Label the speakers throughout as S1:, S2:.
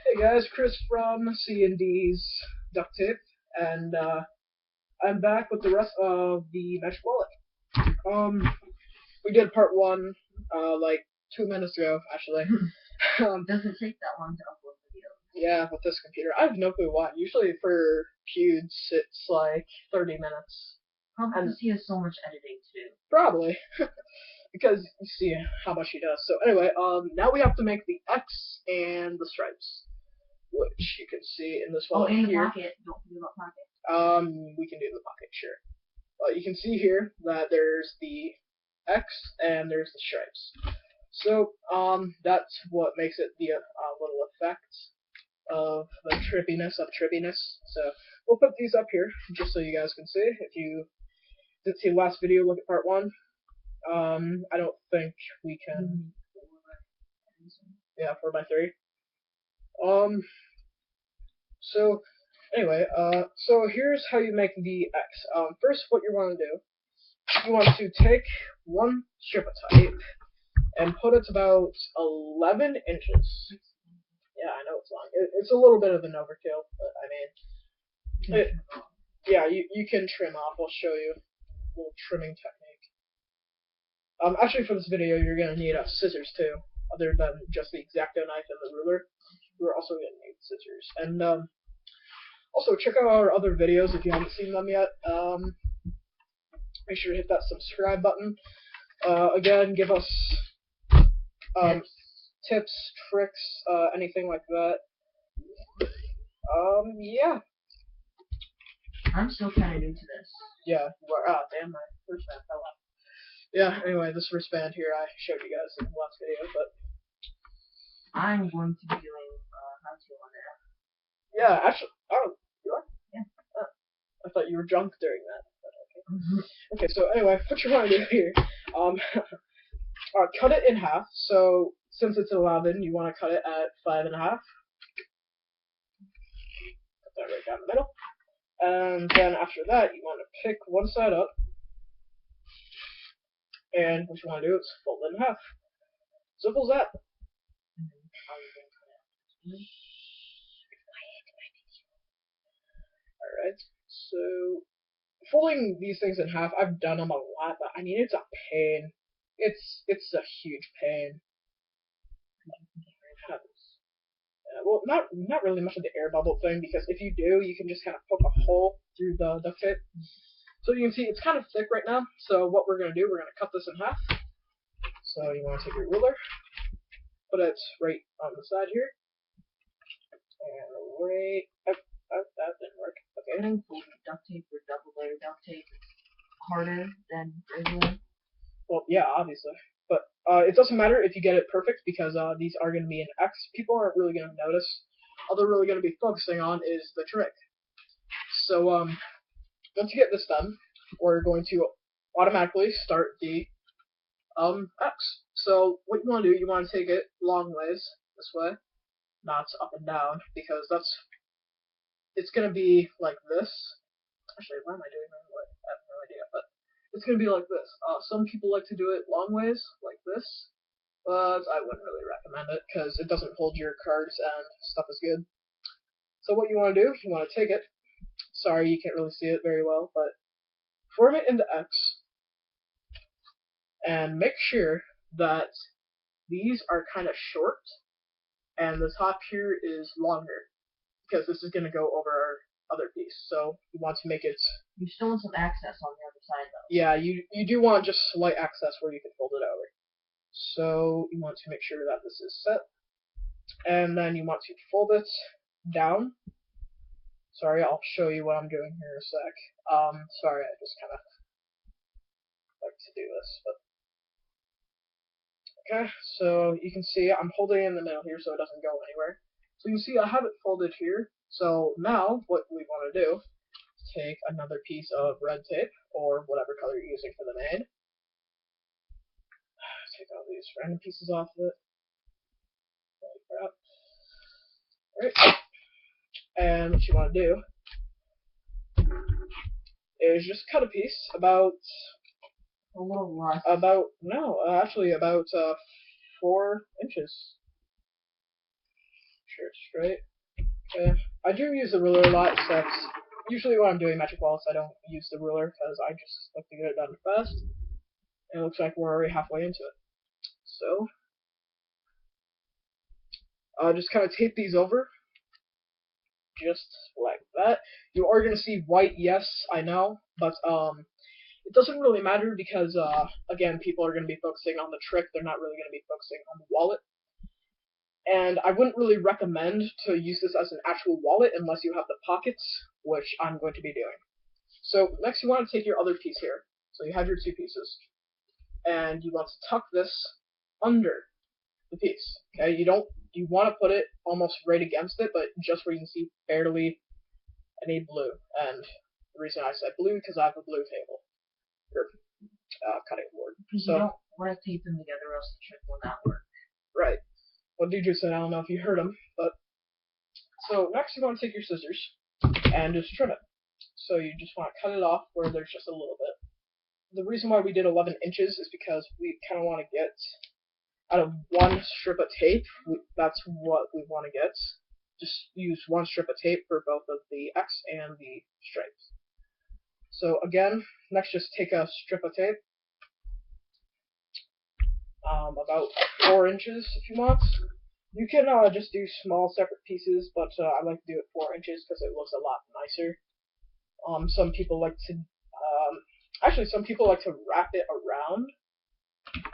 S1: Hey guys, Chris from CnDs Duct Tape, and I'm back with the rest of the mesh wallet. We did part one, like 2 minutes ago, actually.
S2: Doesn't take that long to upload videos.
S1: Yeah, with this computer, I have no clue why. Usually for Pewds, it's like 30 minutes.
S2: Probably because he has so much editing to do.
S1: Probably. Because you see how much he does. So anyway, now we have to make the X and the stripes, which you can see in this one
S2: in the
S1: here.
S2: pocket. Don't forget about pocket.
S1: We can do the pocket, sure. You can see here that there's the X and there's the stripes. So that's what makes it the little effect of the trippiness of trippiness. So we'll put these up here just so you guys can see. If you didn't see the last video, look at part one. I don't think we can. Yeah, 4x3. So anyway, so here's how you make the X. First, what you want to do, you want to take one strip of tape and put it about 11 inches. Yeah, I know it's long. It's a little bit of an overkill, but I mean, yeah, you can trim off. I'll show you a little trimming technique. Actually, for this video, you're gonna need scissors too, other than just the X-Acto knife and the ruler. You're also gonna need scissors, and also check out our other videos if you haven't seen them yet. Make sure to hit that subscribe button. Again, give us tips, tricks, anything like that. Yeah.
S2: I'm still kind of new to this.
S1: Yeah. Damn, my wristband fell out. Yeah. Anyway, this wristband here I showed you guys in the last video, but
S2: I'm going to be doing how to on that.
S1: Yeah, actually. Oh, you are?
S2: Yeah.
S1: I thought you were drunk during that. But okay. Okay. So anyway, what you want to do here? Cut it in half. So since it's 11, you want to cut it at 5.5. Cut that right down the middle. And then after that, you want to pick one side up. And what you want to do is fold it in half. Simple as that. Alright, so folding these things in half, I've done them a lot, but I mean, it's a pain. It's a huge pain. Well, not really much of the air bubble thing, because if you do, you can just kind of poke a hole through the duct tape. So you can see it's kind of thick right now. So what we're going to do, we're going to cut this in half. So you want to take your ruler, put it right on the side here, and right. Oh, that didn't work. Okay.
S2: Getting duct tape or double layer duct tape is harder than regular.
S1: Well, yeah, obviously. But it doesn't matter if you get it perfect, because these are going to be an X. People aren't really going to notice. All they're really going to be focusing on is the trick. So once you get this done, we're going to automatically start the X. So what you want to do, you want to take it long ways this way, not up and down, because it's going to be like this. Actually, why am I doing that? I have no idea, but it's going to be like this. Some people like to do it long ways, like this, but I wouldn't really recommend it, because it doesn't hold your cards and stuff as good. So what you want to do, you want to take it. Sorry, you can't really see it very well, but form it into X, and make sure that these are kind of short, and the top here is longer, because this is going to go over our other piece. So you want to make it.
S2: You still want some access on the other side, though.
S1: Yeah, you do want just slight access where you can fold it over. So you want to make sure that this is set, and then you want to fold it down. Sorry, I'll show you what I'm doing here in a sec. Sorry, I just kind of like to do this, but okay. So you can see I'm holding it in the middle here, so it doesn't go anywhere. So you can see I have it folded here. So now what we want to do is take another piece of red tape, or whatever color you're using for the main. Take all these random pieces off of it. Alright. And what you want to do is just cut a piece about
S2: a little less.
S1: Actually about 4 inches. sure it's straight. Okay. I do use the ruler a lot, except usually when I'm doing magic wallets, I don't use the ruler because I just like to get it done fast. And it looks like we're already halfway into it. So, just kind of tape these over, just like that. You are going to see white, yes, I know, but it doesn't really matter because, again, people are going to be focusing on the trick. They're not really going to be focusing on the wallet. And I wouldn't really recommend to use this as an actual wallet unless you have the pockets, which I'm going to be doing. So next you want to take your other piece here. So you have your two pieces. And you want to tuck this under the piece. Okay, you want to put it almost right against it, but just where you can see barely any blue. And the reason I said blue because I have a blue table. Or cutting board.
S2: Because you don't want to tape them together or else the trick will not work.
S1: Right. What DJ said, I don't know if you heard him, but so next you want to take your scissors and just trim it. So you just want to cut it off where there's just a little bit. The reason why we did 11 inches is because we kind of want to get out of one strip of tape. That's what we want to get. Just use one strip of tape for both of the X and the stripes. So again, next just take a strip of tape, about 4 inches if you want. You can just do small separate pieces, but I like to do it 4 inches because it looks a lot nicer. Some people like to, actually some people like to wrap it around.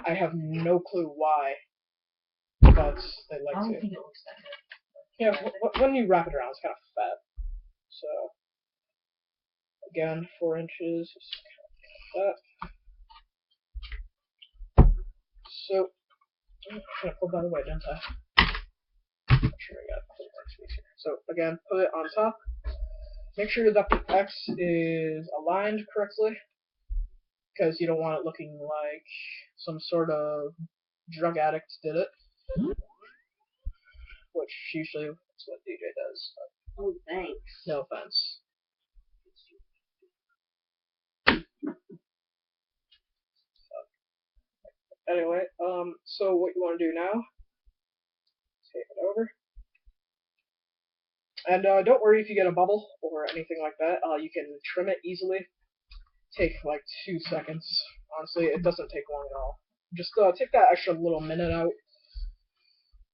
S1: I have no clue why, but they like to.
S2: I don't think it looks that good.
S1: Yeah, when you wrap it around, it's kind of fat. So, again, 4 inches, just kind of that. So, I'm gonna pull that away, didn't I? Make sure I got a full space here. So, again, put it on top. Make sure that the X is aligned correctly, because you don't want it looking like some sort of drug addict did it, which usually is what DJ does.
S2: Oh, thanks.
S1: No offense. Anyway, so what you want to do now, tape it over. And don't worry if you get a bubble or anything like that. You can trim it easily. Take like 2 seconds. Honestly, it doesn't take long at all. Just take that extra little minute out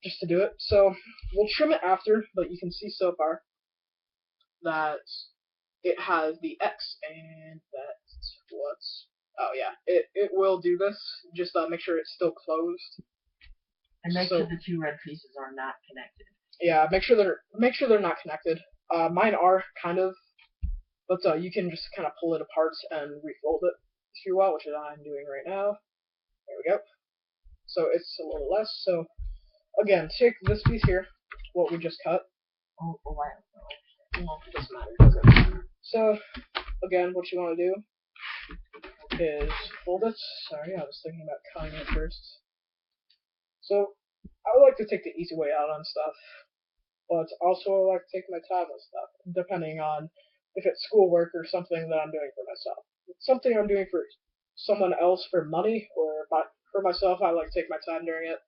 S1: just to do it. So we'll trim it after, but you can see so far that it has the X, and that's what's. Oh yeah, it will do this. Just make sure it's still closed.
S2: And make sure the two red pieces are not connected.
S1: Yeah, make sure they're not connected. Mine are kind of, but you can just kind of pull it apart and refold it if you want, which is what I'm doing right now. There we go. So it's a little less. So again, take this piece here, what we just cut.
S2: Oh, wow.
S1: Well, it doesn't matter, does it? So again, what you want to do is fold it. Sorry, I was thinking about cutting it first. So I would like to take the easy way out on stuff, but also I like to take my time with stuff, depending on if it's schoolwork or something that I'm doing for myself. If it's something I'm doing for someone else for money, or for myself, I like to take my time during it.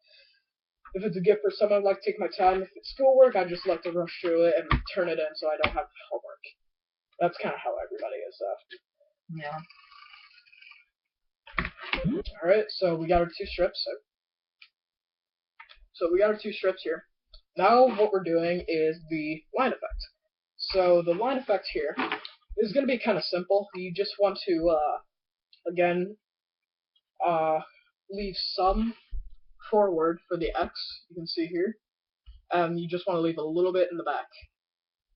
S1: If it's a gift for someone, I like to take my time. If it's schoolwork, I just like to rush through it and turn it in so I don't have homework. That's kind of how everybody is, though.
S2: Yeah.
S1: Alright, so we got our 2 strips. So we got our 2 strips here. Now what we're doing is the line effect. So the line effect here is going to be kind of simple. You just want to, again, leave some forward for the X, you can see here. And you just want to leave a little bit in the back.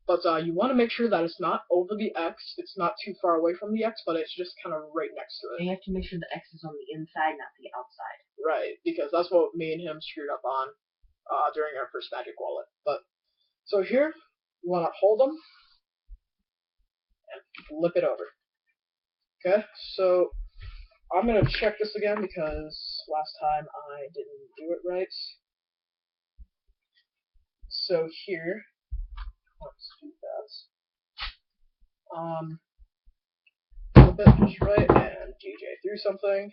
S1: But you want to make sure that it's not over the X, it's not too far away from the X, but it's just kind of right next to it.
S2: And you have to make sure the X is on the inside, not the outside.
S1: Right, because that's what me and him screwed up on during our first magic wallet. But so here, you want to hold them and flip it over. Okay, so I'm going to check this again because last time I didn't do it right. So here, let's do that. Flip it just right, and DJ threw something.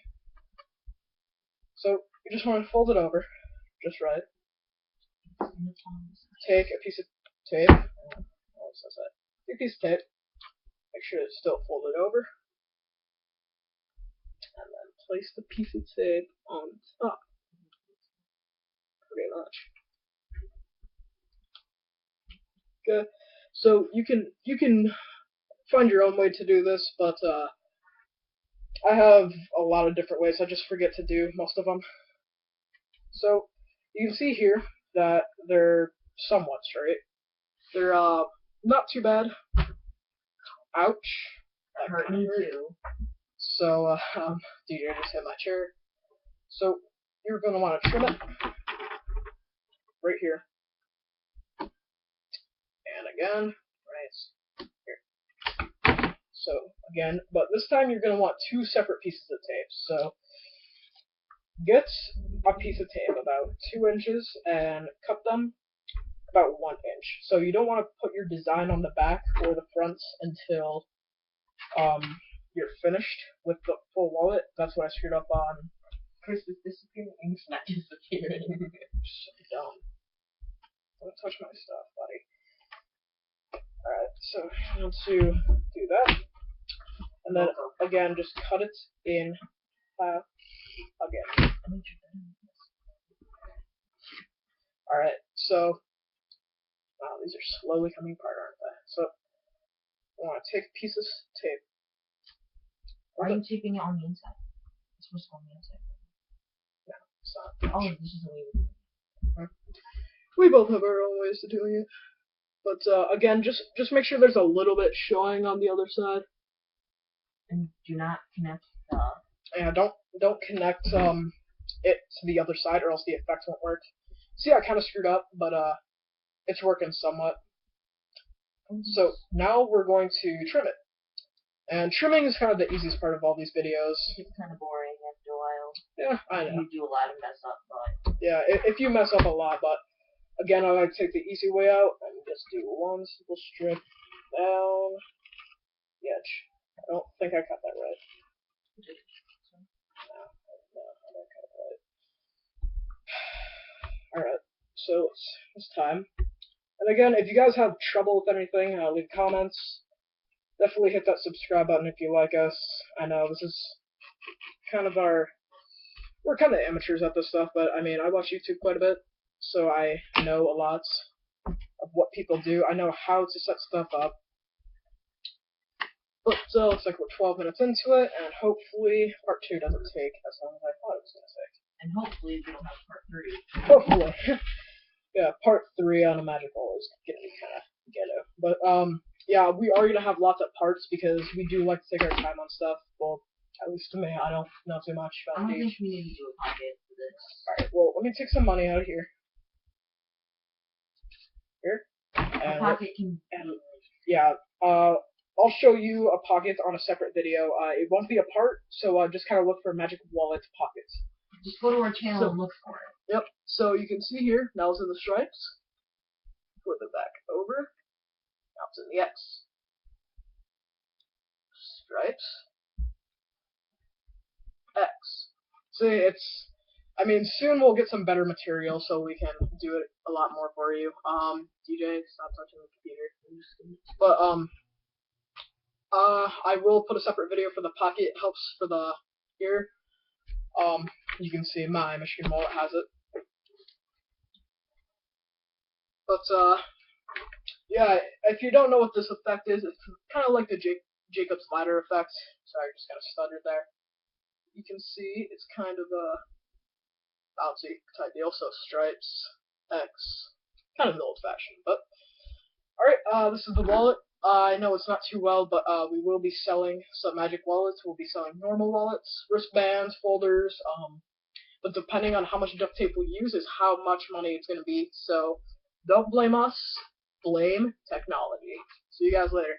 S1: So you just want to fold it over, just right. take a piece of tape. What says that? Take a piece of tape. Make sure it's still folded over, and then place the piece of tape on top. Pretty much. Okay. So you can find your own way to do this, but I have a lot of different ways. I just forget to do most of them. So you can see here that they're somewhat straight. They're not too bad. Ouch.
S2: That hurt me too.
S1: So DJ just hit my chair. So you're gonna want to trim it right here, and again right here. So again, but this time you're gonna want two separate pieces of tape. So get a piece of tape about 2 inches and cut them about 1 inch. So you don't want to put your design on the back or the fronts until you're finished with the full wallet. That's what I screwed up on.
S2: Chris is disappearing. Ink's not disappearing.
S1: So dumb. Don't touch my stuff, buddy. Alright, so I want to do that. And then again, just cut it in half again. Alright, so wow, these are slowly coming apart, aren't they? So I want to take a piece of tape.
S2: Why are you taping it on the inside? It's supposed to go on the inside.
S1: No, it's not.
S2: Oh, this is weird.
S1: We both have our own ways of doing it. But again, just make sure there's a little bit showing on the other side.
S2: And do not connect
S1: Yeah, don't connect it to the other side, or else the effects won't work. See, I kind of screwed up, but it's working somewhat. So now we're going to trim it. And trimming is kind of the easiest part of all these videos.
S2: It's kind of boring after a while.
S1: Yeah, I know.
S2: You do a lot of mess up, but
S1: yeah, if you mess up a lot, but again, I like to take the easy way out and just do one simple strip down the edge. I don't think I cut that right. No, I didn't cut it right. Alright, so it's time. And again, if you guys have trouble with anything, leave comments. Definitely hit that subscribe button if you like us. I know this is kind of we're kind of amateurs at this stuff, but I mean, I watch YouTube quite a bit, so I know a lot of what people do. I know how to set stuff up. But looks like we're 12 minutes into it, and hopefully part 2 doesn't take as long as I thought it was going to take.
S2: and hopefully we don't have part 3.
S1: Hopefully. Yeah, part 3 on a magic ball is going to be kind of ghetto. But yeah, we are going to have lots of parts because we do like to take our time on stuff. Well, at least to me, I don't know too much
S2: I
S1: about
S2: don't
S1: these.
S2: think we need to do a pocket for this.
S1: Alright, well, let me take some money out of here. Here.
S2: A pocket can
S1: Yeah, I'll show you a pocket on a separate video. It won't be a part, so just kind of look for magic wallet pockets.
S2: just go to our channel and look for it.
S1: Yep, so you can see here, now it's in the stripes. Flip it back over. Now it's in the X. Stripes. X. See, I mean, soon we'll get some better material so we can do it a lot more for you. DJ, stop touching the computer. But, I will put a separate video for the pocket. It helps for the ear. You can see my Michigan wallet has it. But, yeah, if you don't know what this effect is, it's kind of like the Jacob's ladder effect. Sorry, I just kind of stuttered there. You can see it's kind of a bouncy type deal, so stripes, X, kind of old-fashioned, but alright, this is the wallet. I know it's not too well, but we will be selling some magic wallets. We'll be selling normal wallets, wristbands, folders, but depending on how much duct tape we use is how much money it's going to be, so don't blame us, blame technology. See you guys later.